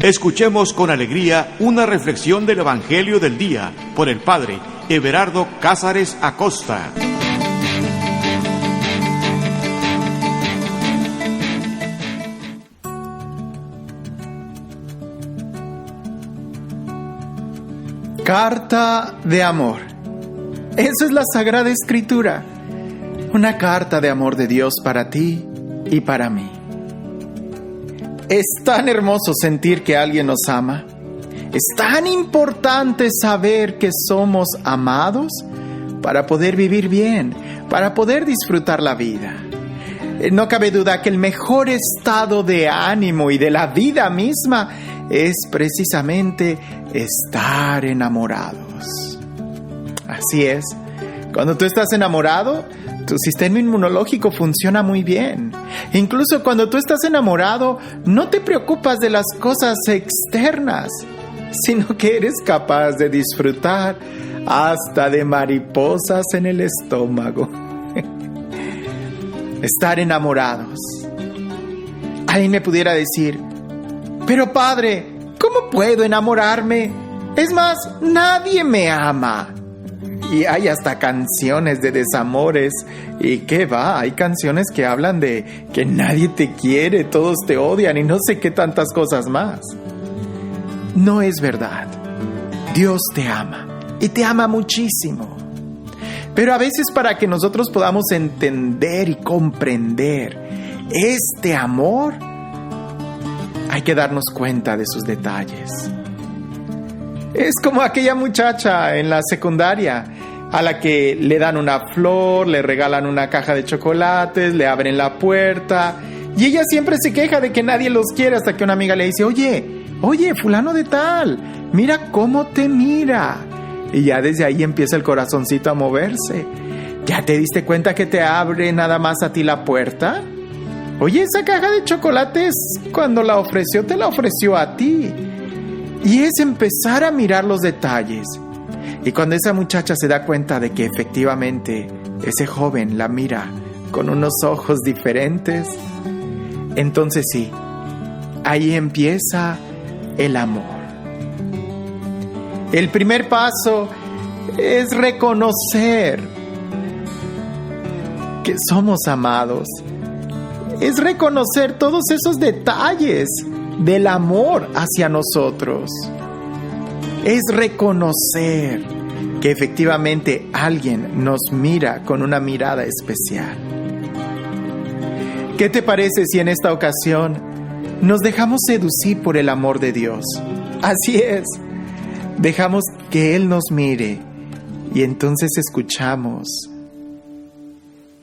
Escuchemos con alegría una reflexión del Evangelio del día por el Padre Everardo Cázares Acosta. Carta de amor. Eso es la Sagrada Escritura. Una carta de amor de Dios para ti y para mí. Es tan hermoso sentir que alguien nos ama. Es tan importante saber que somos amados para poder vivir bien, para poder disfrutar la vida. No cabe duda que el mejor estado de ánimo y de la vida misma es precisamente estar enamorados. Así es, cuando tú estás enamorado, tu sistema inmunológico funciona muy bien. Incluso cuando tú estás enamorado, no te preocupas de las cosas externas, sino que eres capaz de disfrutar hasta de mariposas en el estómago. Estar enamorados. Alguien me pudiera decir: pero padre, ¿cómo puedo enamorarme? Es más, nadie me ama. Y hay hasta canciones de desamores. ¿Y qué va? Hay canciones que hablan de que nadie te quiere, todos te odian y no sé qué tantas cosas más. No es verdad. Dios te ama y te ama muchísimo. Pero a veces, para que nosotros podamos entender y comprender este amor, hay que darnos cuenta de sus detalles. Es como aquella muchacha en la secundaria a la que le dan una flor, le regalan una caja de chocolates, le abren la puerta y ella siempre se queja de que nadie los quiere, hasta que una amiga le dice: oye, fulano de tal, mira cómo te mira. Y ya desde ahí empieza el corazoncito a moverse. ¿Ya te diste cuenta que te abre nada más a ti la puerta? Oye, esa caja de chocolates, cuando la ofreció, te la ofreció a ti. Y es empezar a mirar los detalles. Y cuando esa muchacha se da cuenta de que efectivamente ese joven la mira con unos ojos diferentes, entonces sí, ahí empieza el amor. El primer paso es reconocer que somos amados. Es reconocer todos esos detalles del amor hacia nosotros. Es reconocer que efectivamente alguien nos mira con una mirada especial. ¿Qué te parece si en esta ocasión nos dejamos seducir por el amor de Dios? Así es. Dejamos que Él nos mire y entonces escuchamos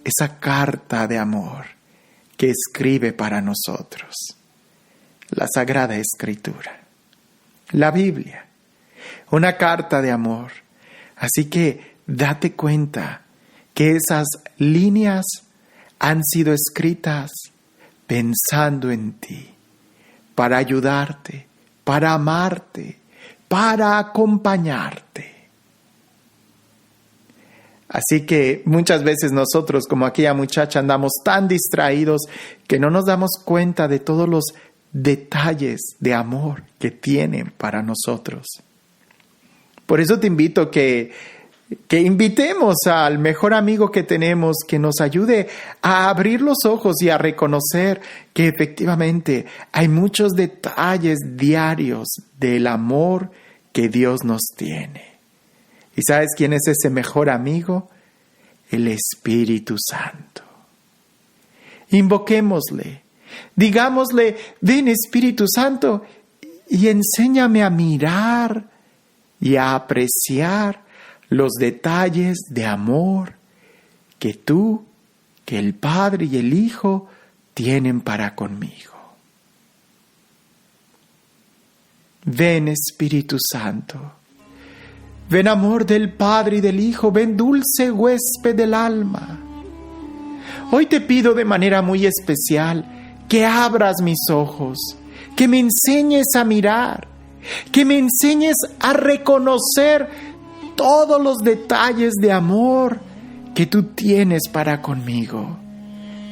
esa carta de amor que escribe para nosotros la Sagrada Escritura, la Biblia, una carta de amor. Así que date cuenta que esas líneas han sido escritas pensando en ti, para ayudarte, para amarte, para acompañarte. Así que muchas veces nosotros, como aquella muchacha, andamos tan distraídos que no nos damos cuenta de todos los detalles de amor que tienen para nosotros. Por eso te invito que invitemos al mejor amigo que tenemos, que nos ayude a abrir los ojos y a reconocer que efectivamente hay muchos detalles diarios del amor que Dios nos tiene. ¿Y sabes quién es ese mejor amigo? El Espíritu Santo. Invoquémosle, digámosle: ven Espíritu Santo y enséñame a mirar y a apreciar los detalles de amor que tú, que el Padre y el Hijo tienen para conmigo. Ven Espíritu Santo. Ven amor del Padre y del Hijo, ven dulce huésped del alma. Hoy te pido de manera muy especial que abras mis ojos, que me enseñes a mirar, que me enseñes a reconocer todos los detalles de amor que tú tienes para conmigo.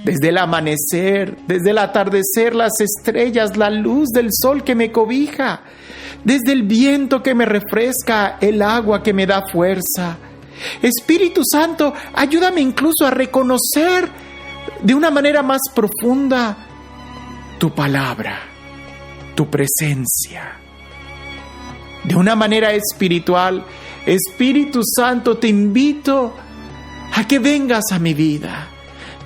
Desde el amanecer, desde el atardecer, las estrellas, la luz del sol que me cobija, desde el viento que me refresca, el agua que me da fuerza. Espíritu Santo, ayúdame incluso a reconocer de una manera más profunda tu palabra, tu presencia. De una manera espiritual, Espíritu Santo, te invito a que vengas a mi vida.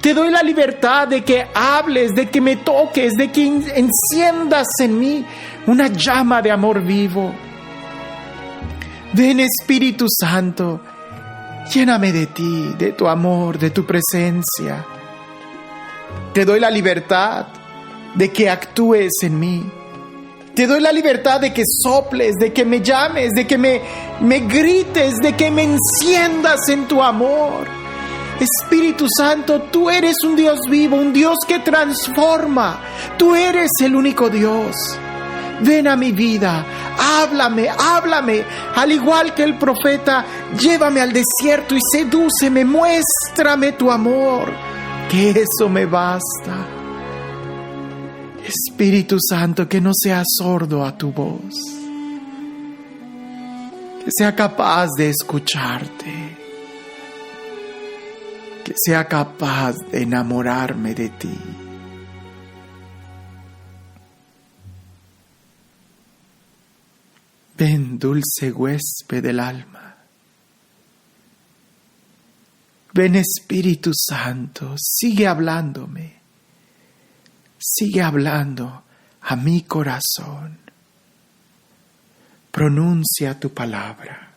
Te doy la libertad de que hables, de que me toques, de que enciendas en mí una llama de amor vivo. Ven, Espíritu Santo, lléname de ti, de tu amor, de tu presencia. Te doy la libertad de que actúes en mí. Te doy la libertad de que soples, de que me llames, de que me grites, de que me enciendas en tu amor. Espíritu Santo, tú eres un Dios vivo, un Dios que transforma. Tú eres el único Dios. Ven a mi vida, háblame, al igual que el profeta, llévame al desierto y sedúceme, muéstrame tu amor, que eso me basta. Espíritu Santo, que no sea sordo a tu voz, que sea capaz de escucharte, que sea capaz de enamorarme de ti. Ven, dulce huésped del alma. Ven, Espíritu Santo, sigue hablándome. Sigue hablando a mi corazón. Pronuncia tu palabra.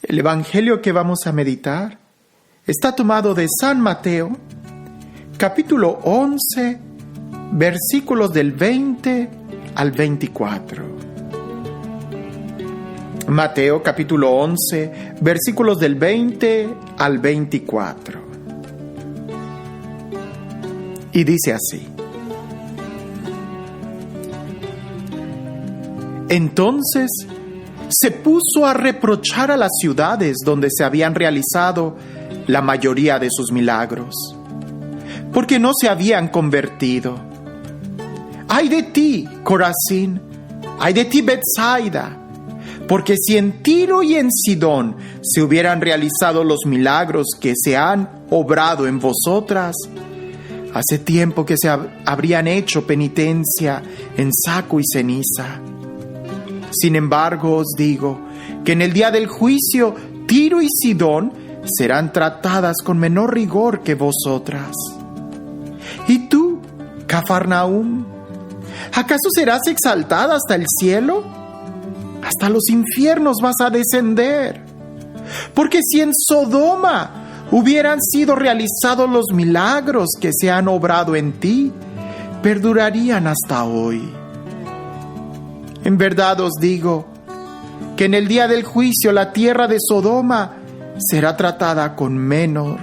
El Evangelio que vamos a meditar está tomado de San Mateo, capítulo 11, versículos del 20 al 24. Mateo, capítulo 11, versículos del 20 al 24. Y dice así: Entonces se puso a reprochar a las ciudades donde se habían realizado la mayoría de sus milagros, porque no se habían convertido. ¡Ay de ti, Corazín! ¡Ay de ti, Betsaida! Porque si en Tiro y en Sidón se hubieran realizado los milagros que se han obrado en vosotras, hace tiempo que se habrían hecho penitencia en saco y ceniza. Sin embargo, os digo que en el día del juicio Tiro y Sidón serán tratadas con menor rigor que vosotras. ¿Y tú, Cafarnaúm, acaso serás exaltada hasta el cielo? Hasta los infiernos vas a descender. Porque si en Sodoma hubieran sido realizados los milagros que se han obrado en ti, perdurarían hasta hoy. En verdad os digo que en el día del juicio la tierra de Sodoma será tratada con menos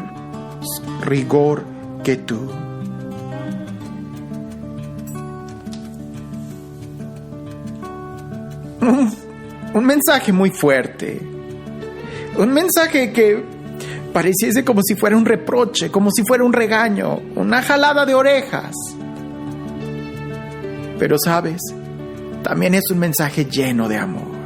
rigor que tú. Un mensaje muy fuerte. Un mensaje que pareciese como si fuera un reproche, como si fuera un regaño, una jalada de orejas. Pero sabes, también es un mensaje lleno de amor.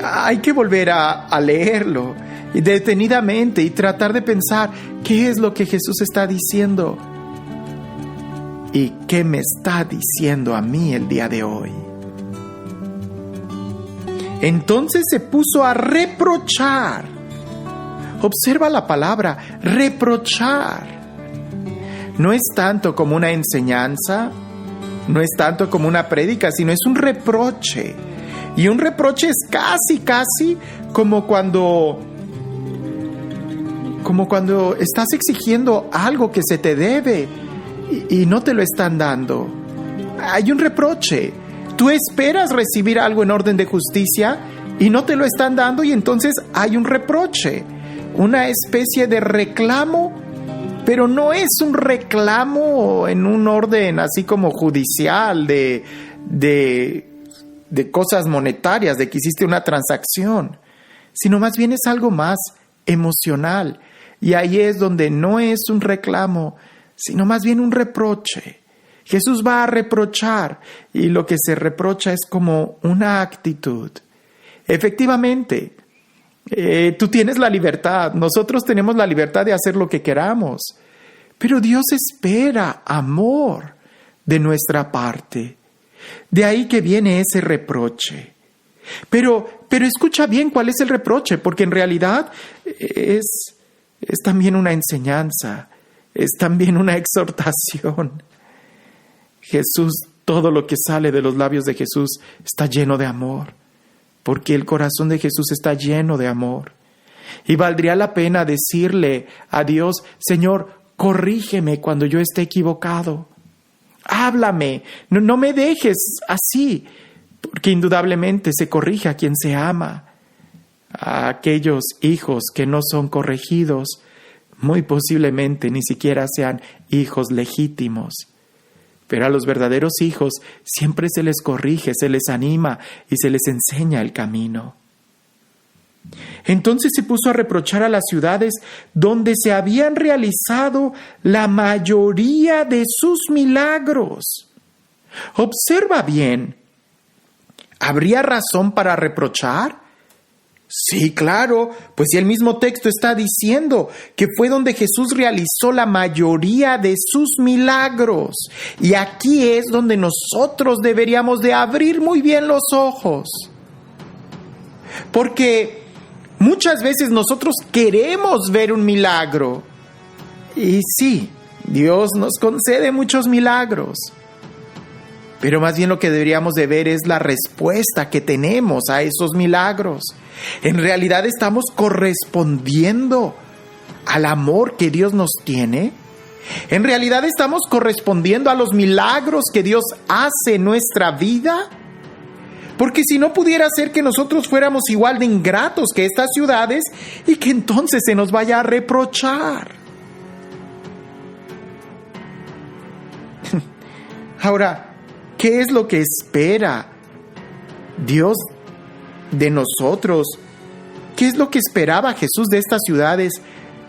Hay que volver a leerlo y detenidamente y tratar de pensar qué es lo que Jesús está diciendo y qué me está diciendo a mí el día de hoy. Entonces se puso a reprochar. Observa la palabra, reprochar. No es tanto como una enseñanza, no es tanto como una prédica, sino es un reproche. Y un reproche es casi como cuando estás exigiendo algo que se te debe y no te lo están dando. Hay un reproche. Tú esperas recibir algo en orden de justicia y no te lo están dando, y entonces hay un reproche, una especie de reclamo, pero no es un reclamo en un orden así como judicial de cosas monetarias, de que hiciste una transacción. sino más bien es algo más emocional. Y ahí es donde no es un reclamo, sino más bien un reproche. Jesús va a reprochar y lo que se reprocha es como una actitud. Efectivamente, tú tienes la libertad, nosotros tenemos la libertad de hacer lo que queramos, pero Dios espera amor de nuestra parte. De ahí que viene ese reproche. Pero escucha bien cuál es el reproche, porque en realidad es también una enseñanza, es también una exhortación. Jesús, todo lo que sale de los labios de Jesús está lleno de amor, porque el corazón de Jesús está lleno de amor. Y valdría la pena decirle a Dios: Señor, corrígeme cuando yo esté equivocado. Háblame, no me dejes así, porque indudablemente se corrige a quien se ama. A aquellos hijos que no son corregidos, muy posiblemente ni siquiera sean hijos legítimos. Pero a los verdaderos hijos siempre se les corrige, se les anima y se les enseña el camino. Entonces se puso a reprochar a las ciudades donde se habían realizado la mayoría de sus milagros. Observa bien, ¿habría razón para reprochar? Sí, claro, pues si el mismo texto está diciendo que fue donde Jesús realizó la mayoría de sus milagros. Y aquí es donde nosotros deberíamos de abrir muy bien los ojos. Porque muchas veces nosotros queremos ver un milagro. Y sí, Dios nos concede muchos milagros. Pero más bien lo que deberíamos de ver es la respuesta que tenemos a esos milagros. En realidad estamos correspondiendo al amor que Dios nos tiene. En realidad estamos correspondiendo a los milagros que Dios hace en nuestra vida. Porque si no, pudiera ser que nosotros fuéramos igual de ingratos que estas ciudades y que entonces se nos vaya a reprochar. Ahora, ¿qué es lo que espera Dios de nosotros? ¿Qué es lo que esperaba Jesús de estas ciudades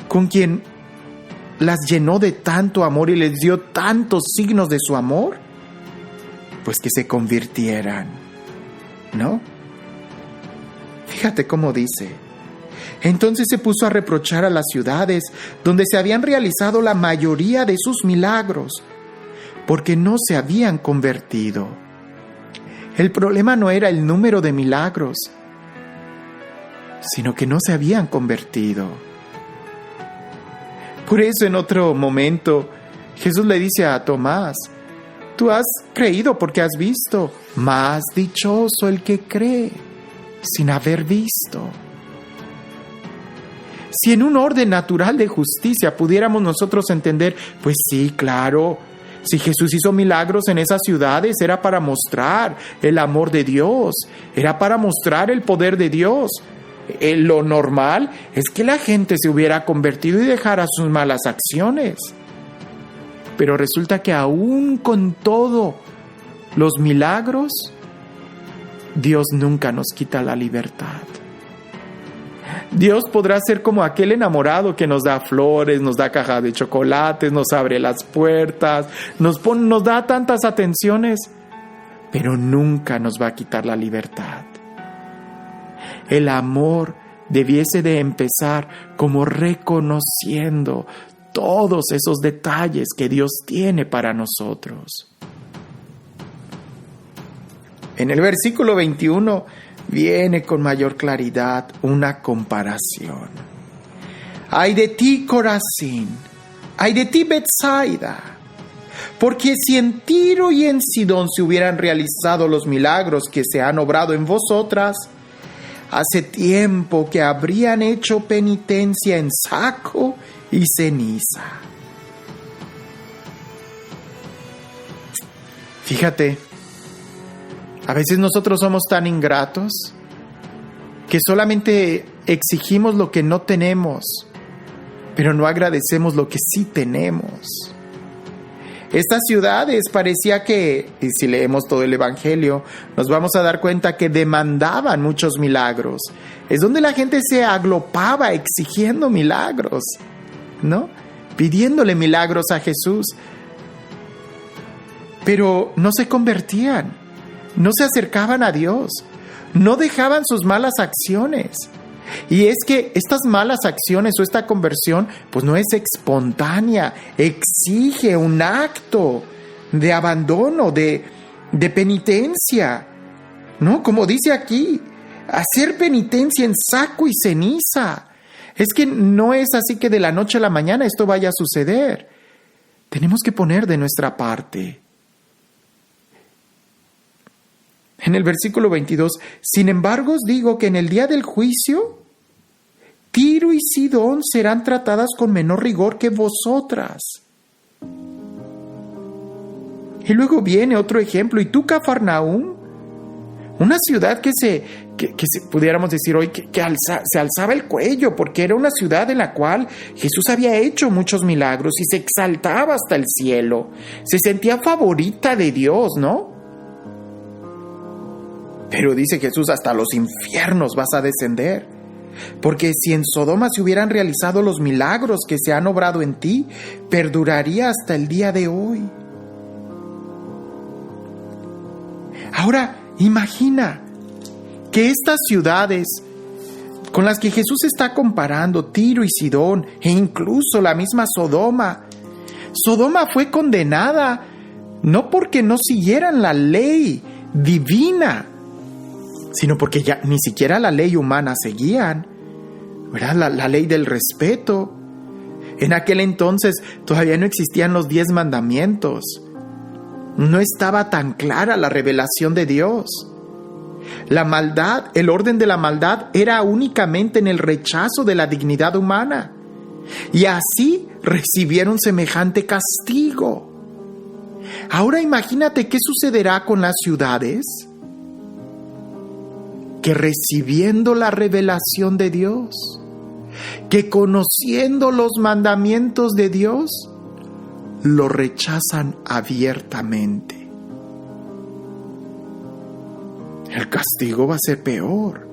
con quien las llenó de tanto amor y les dio tantos signos de su amor? Pues que se convirtieran, ¿no? Fíjate cómo dice. Entonces se puso a reprochar a las ciudades donde se habían realizado la mayoría de sus milagros, porque no se habían convertido. El problema no era el número de milagros, sino que no se habían convertido. Por eso en otro momento Jesús le dice a Tomás: tú has creído porque has visto, más dichoso el que cree sin haber visto. Si en un orden natural de justicia pudiéramos nosotros entender, pues sí, claro, si Jesús hizo milagros en esas ciudades era para mostrar el amor de Dios, era para mostrar el poder de Dios. Lo normal es que la gente se hubiera convertido y dejara sus malas acciones. Pero resulta que aún con todo los milagros, Dios nunca nos quita la libertad. Dios podrá ser como aquel enamorado que nos da flores, nos da cajas de chocolates, nos abre las puertas, nos da tantas atenciones, pero nunca nos va a quitar la libertad. El amor debiese de empezar como reconociendo todos esos detalles que Dios tiene para nosotros. En el versículo 21 viene con mayor claridad una comparación. Ay de ti, Corazín, ay de ti, Betsaida, porque si en Tiro y en Sidón se hubieran realizado los milagros que se han obrado en vosotras, hace tiempo que habrían hecho penitencia en saco y ceniza. Fíjate, a veces nosotros somos tan ingratos que solamente exigimos lo que no tenemos, pero no agradecemos lo que sí tenemos. Estas ciudades parecía que, y si leemos todo el Evangelio, nos vamos a dar cuenta que demandaban muchos milagros. Es donde la gente se agrupaba exigiendo milagros, ¿no? Pidiéndole milagros a Jesús. Pero no se convertían, no se acercaban a Dios, no dejaban sus malas acciones. Y es que estas malas acciones o esta conversión pues no es espontánea, exige un acto de abandono, de penitencia, ¿no? Como dice aquí, hacer penitencia en saco y ceniza. Es que no es así que de la noche a la mañana esto vaya a suceder. Tenemos que poner de nuestra parte. En el versículo 22, sin embargo os digo que en el día del juicio, Tiro y Sidón serán tratadas con menor rigor que vosotras. Y luego viene otro ejemplo, y tú, Cafarnaúm, una ciudad que pudiéramos decir hoy se alzaba el cuello, porque era una ciudad en la cual Jesús había hecho muchos milagros y se exaltaba hasta el cielo, se sentía favorita de Dios, ¿no? Pero dice Jesús, hasta los infiernos vas a descender. Porque si en Sodoma se hubieran realizado los milagros que se han obrado en ti, perduraría hasta el día de hoy. Ahora, imagina que estas ciudades con las que Jesús está comparando, Tiro y Sidón, e incluso la misma Sodoma fue condenada no porque no siguieran la ley divina, sino porque ya ni siquiera la ley humana seguían, ¿verdad? La ley del respeto. En aquel entonces todavía no existían los 10 mandamientos. No estaba tan clara la revelación de Dios. La maldad, el orden de la maldad era únicamente en el rechazo de la dignidad humana. Y así recibieron semejante castigo. Ahora imagínate qué sucederá con las ciudades que recibiendo la revelación de Dios, que conociendo los mandamientos de Dios, lo rechazan abiertamente. El castigo va a ser peor.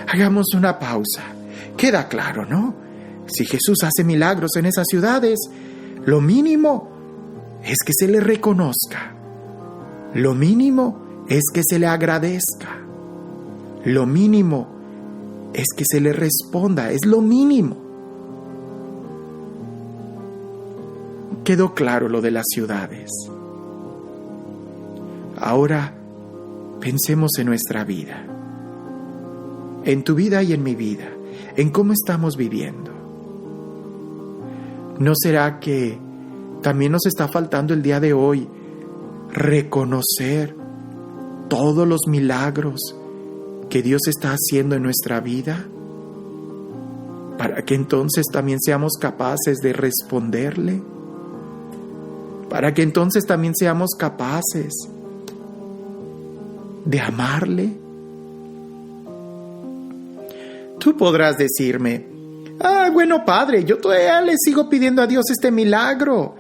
Hagamos una pausa. Queda claro, ¿no? Si Jesús hace milagros en esas ciudades, lo mínimo es que se le reconozca. Lo mínimo es que se le agradezca. Lo mínimo es que se le responda. Es lo mínimo. Quedó claro lo de las ciudades. Ahora pensemos en nuestra vida. En tu vida y en mi vida. En cómo estamos viviendo. ¿No será que también nos está faltando el día de hoy reconocer todos los milagros que Dios está haciendo en nuestra vida, para que entonces también seamos capaces de responderle, para que entonces también seamos capaces de amarle? Tú podrás decirme, bueno, Padre, yo todavía le sigo pidiendo a Dios este milagro.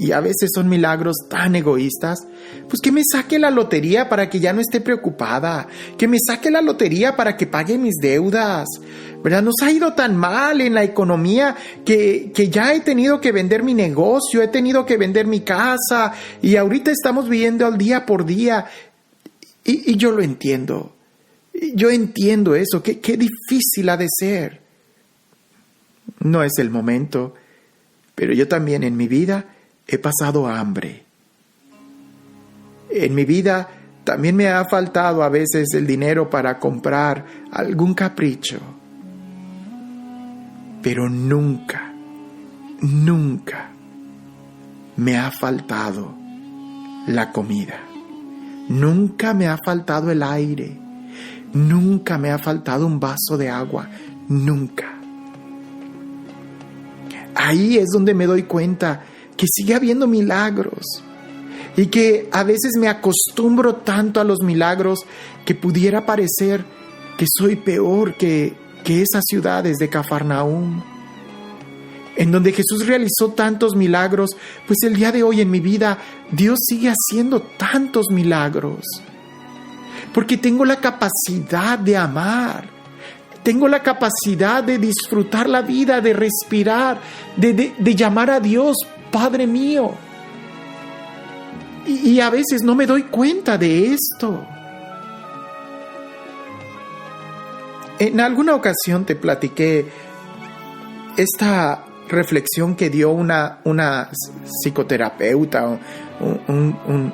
Y a veces son milagros tan egoístas. Pues que me saque la lotería para que ya no esté preocupada, que me saque la lotería para que pague mis deudas, ¿verdad? Nos ha ido tan mal en la economía que ya he tenido que vender mi negocio, he tenido que vender mi casa, y ahorita estamos viviendo al día por día. Y yo lo entiendo. Yo entiendo eso. Qué difícil ha de ser. No es el momento. Pero yo también en mi vida he pasado hambre. En mi vida también me ha faltado a veces el dinero para comprar algún capricho. Pero nunca me ha faltado la comida. Nunca me ha faltado el aire. Nunca me ha faltado un vaso de agua. Nunca. Ahí es donde me doy cuenta que sigue habiendo milagros y que a veces me acostumbro tanto a los milagros que pudiera parecer que soy peor que esas ciudades de Cafarnaúm, en donde Jesús realizó tantos milagros, pues el día de hoy en mi vida Dios sigue haciendo tantos milagros. Porque tengo la capacidad de amar, tengo la capacidad de disfrutar la vida, de respirar, de llamar a Dios Padre mío. Y a veces no me doy cuenta de esto. En alguna ocasión te platiqué esta reflexión que dio una psicoterapeuta,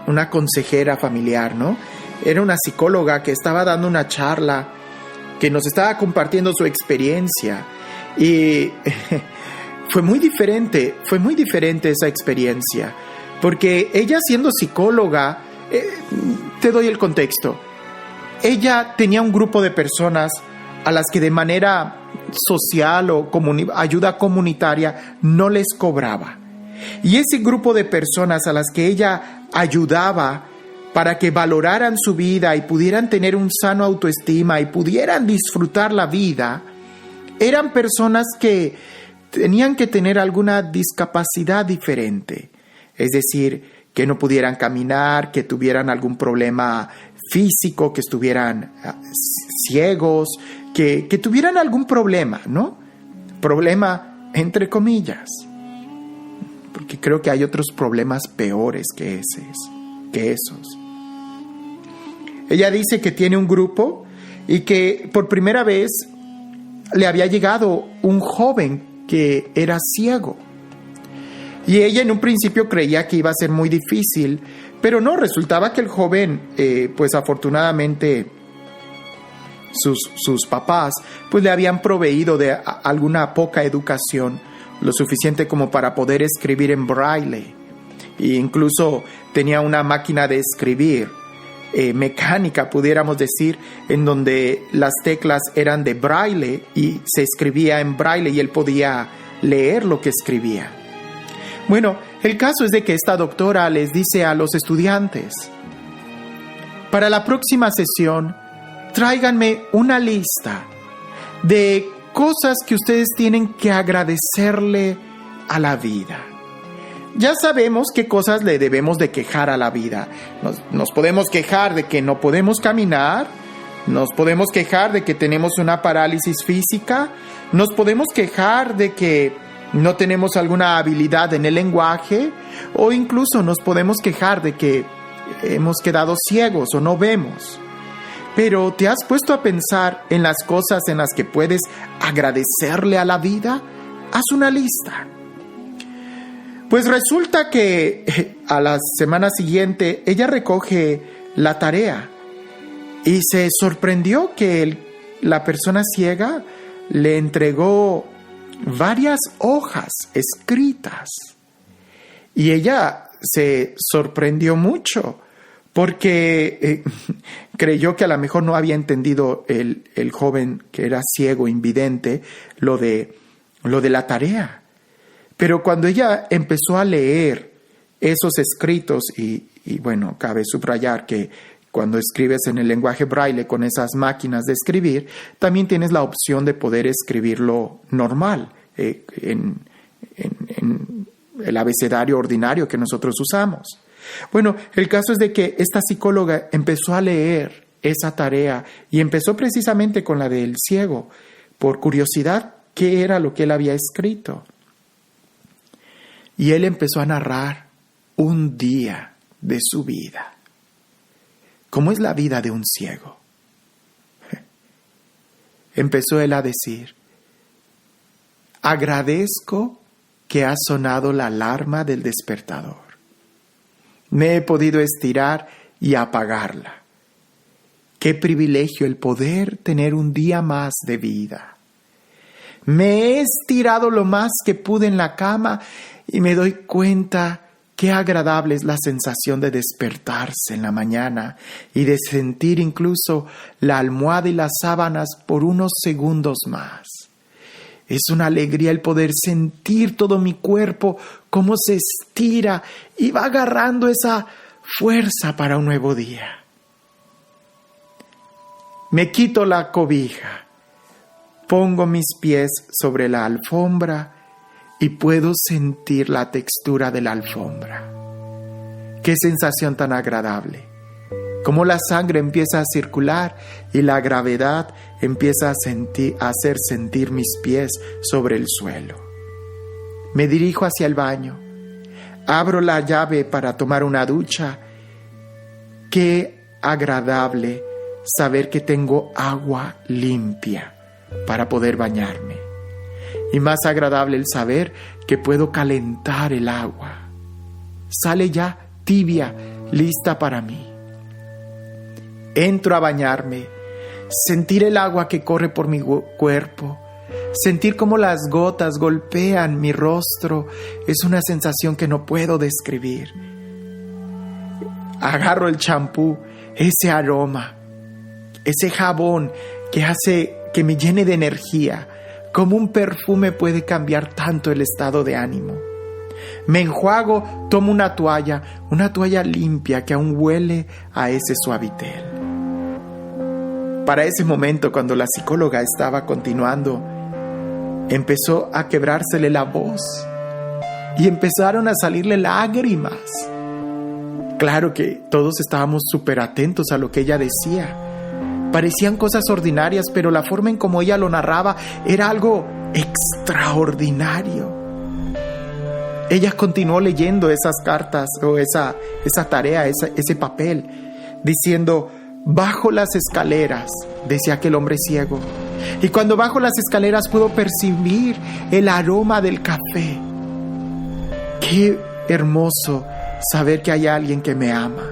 una consejera familiar, ¿no? Era una psicóloga que estaba dando una charla, que nos estaba compartiendo su experiencia. Y fue muy diferente esa experiencia. Porque ella, siendo psicóloga, te doy el contexto. Ella tenía un grupo de personas a las que de manera social o ayuda comunitaria no les cobraba. Y ese grupo de personas a las que ella ayudaba para que valoraran su vida y pudieran tener un sano autoestima y pudieran disfrutar la vida, eran personas que tenían que tener alguna discapacidad diferente. Es decir, que no pudieran caminar, que tuvieran algún problema físico, que estuvieran ciegos, que tuvieran algún problema, ¿no? Problema entre comillas. Porque creo que hay otros problemas peores que esos. Ella dice que tiene un grupo y que por primera vez le había llegado un joven que era ciego. Y ella en un principio creía que iba a ser muy difícil, pero no, resultaba que el joven, pues afortunadamente sus papás, pues le habían proveído de alguna poca educación, lo suficiente como para poder escribir en braille. E incluso tenía una máquina de escribir mecánica, pudiéramos decir, en donde las teclas eran de braille y se escribía en braille y él podía leer lo que escribía. Bueno, el caso es de que esta doctora les dice a los estudiantes: para la próxima sesión, tráiganme una lista de cosas que ustedes tienen que agradecerle a la vida. Ya sabemos qué cosas le debemos de quejar a la vida. Nos podemos quejar de que no podemos caminar, nos podemos quejar de que tenemos una parálisis física, nos podemos quejar de que no tenemos alguna habilidad en el lenguaje, o incluso nos podemos quejar de que hemos quedado ciegos o no vemos. Pero ¿te has puesto a pensar en las cosas en las que puedes agradecerle a la vida? Haz una lista. Pues resulta que a la semana siguiente ella recoge la tarea y se sorprendió que la persona ciega le entregó varias hojas escritas. Y ella se sorprendió mucho porque creyó que a lo mejor no había entendido el joven que era ciego, invidente, lo de la tarea. Pero cuando ella empezó a leer esos escritos, y bueno, cabe subrayar que cuando escribes en el lenguaje braille con esas máquinas de escribir, también tienes la opción de poder escribirlo normal, en el abecedario ordinario que nosotros usamos. Bueno, el caso es de que esta psicóloga empezó a leer esa tarea y empezó precisamente con la del ciego, por curiosidad, qué era lo que él había escrito. Y él empezó a narrar un día de su vida. ¿Cómo es la vida de un ciego? Empezó él a decir: agradezco que ha sonado la alarma del despertador. Me he podido estirar y apagarla. Qué privilegio el poder tener un día más de vida. Me he estirado lo más que pude en la cama y me doy cuenta qué agradable es la sensación de despertarse en la mañana y de sentir incluso la almohada y las sábanas por unos segundos más. Es una alegría el poder sentir todo mi cuerpo cómo se estira y va agarrando esa fuerza para un nuevo día. Me quito la cobija, pongo mis pies sobre la alfombra y puedo sentir la textura de la alfombra. ¡Qué sensación tan agradable! Cómo la sangre empieza a circular y la gravedad empieza a hacer sentir mis pies sobre el suelo. Me dirijo hacia el baño. Abro la llave para tomar una ducha. ¡Qué agradable saber que tengo agua limpia para poder bañarme! Y más agradable el saber que puedo calentar el agua. Sale ya tibia, lista para mí. Entro a bañarme, sentir el agua que corre por mi cuerpo, sentir cómo las gotas golpean mi rostro, es una sensación que no puedo describir. Agarro el champú, ese aroma, ese jabón que hace que me llene de energía. Como un perfume puede cambiar tanto el estado de ánimo. Me enjuago, tomo una toalla limpia que aún huele a ese suavitel. Para ese momento, cuando la psicóloga estaba continuando, empezó a quebrársele la voz y empezaron a salirle lágrimas. Claro que todos estábamos súper atentos a lo que ella decía. Parecían cosas ordinarias, pero la forma en cómo ella lo narraba era algo extraordinario. Ella continuó leyendo esas cartas o esa tarea, ese papel, diciendo: bajo las escaleras, decía aquel hombre ciego, y cuando bajo las escaleras puedo percibir el aroma del café. Qué hermoso saber que hay alguien que me ama.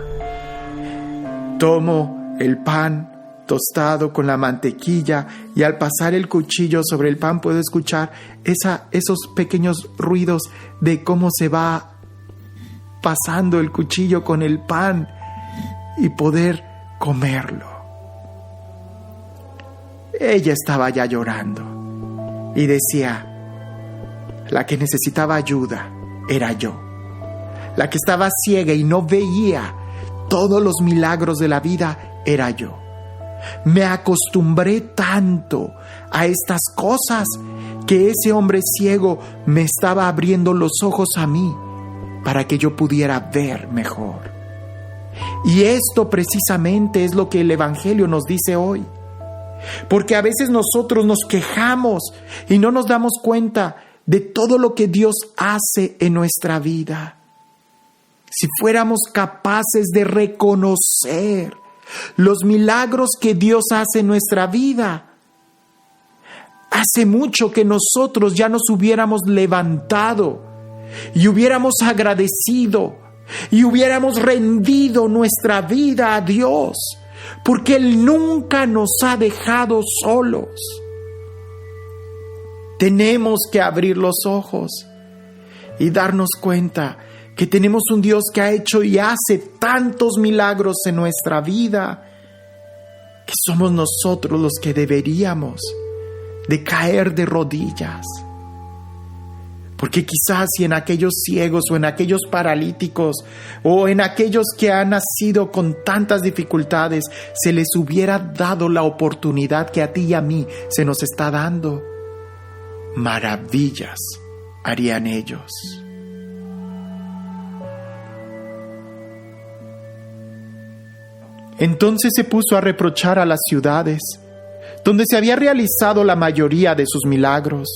Tomo el pan tostado con la mantequilla y al pasar el cuchillo sobre el pan puedo escuchar esos pequeños ruidos de cómo se va pasando el cuchillo con el pan y poder comerlo. Ella estaba ya llorando y decía: la que necesitaba ayuda era yo, la que estaba ciega y no veía todos los milagros de la vida era yo. Me acostumbré tanto a estas cosas que ese hombre ciego me estaba abriendo los ojos a mí para que yo pudiera ver mejor. Y esto precisamente es lo que el Evangelio nos dice hoy. Porque a veces nosotros nos quejamos y no nos damos cuenta de todo lo que Dios hace en nuestra vida. Si fuéramos capaces de reconocer los milagros que Dios hace en nuestra vida, hace mucho que nosotros ya nos hubiéramos levantado y hubiéramos agradecido y hubiéramos rendido nuestra vida a Dios, porque Él nunca nos ha dejado solos. Tenemos que abrir los ojos y darnos cuenta que tenemos un Dios que ha hecho y hace tantos milagros en nuestra vida, que somos nosotros los que deberíamos de caer de rodillas. Porque quizás si en aquellos ciegos o en aquellos paralíticos o en aquellos que han nacido con tantas dificultades se les hubiera dado la oportunidad que a ti y a mí se nos está dando, maravillas harían ellos. Entonces se puso a reprochar a las ciudades donde se había realizado la mayoría de sus milagros,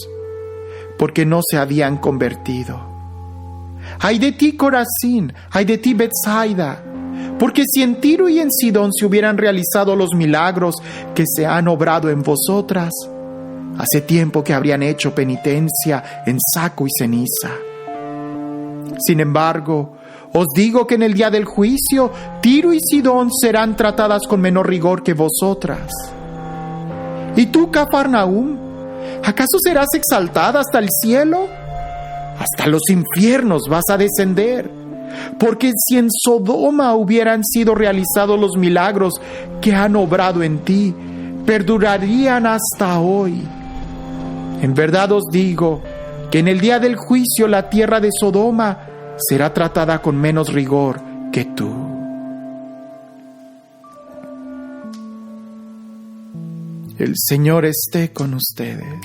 porque no se habían convertido. ¡Ay de ti, Corazín! ¡Ay de ti, Betsaida! Porque si en Tiro y en Sidón se hubieran realizado los milagros que se han obrado en vosotras, hace tiempo que habrían hecho penitencia en saco y ceniza. Sin embargo, os digo que en el día del juicio, Tiro y Sidón serán tratadas con menor rigor que vosotras. ¿Y tú, Cafarnaúm, acaso serás exaltada hasta el cielo? Hasta los infiernos vas a descender. Porque si en Sodoma hubieran sido realizados los milagros que han obrado en ti, perdurarían hasta hoy. En verdad os digo que en el día del juicio la tierra de Sodoma será tratada con menos rigor que tú. El Señor esté con ustedes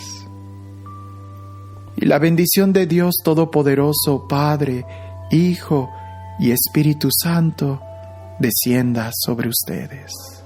y la bendición de Dios Todopoderoso, Padre, Hijo y Espíritu Santo, descienda sobre ustedes.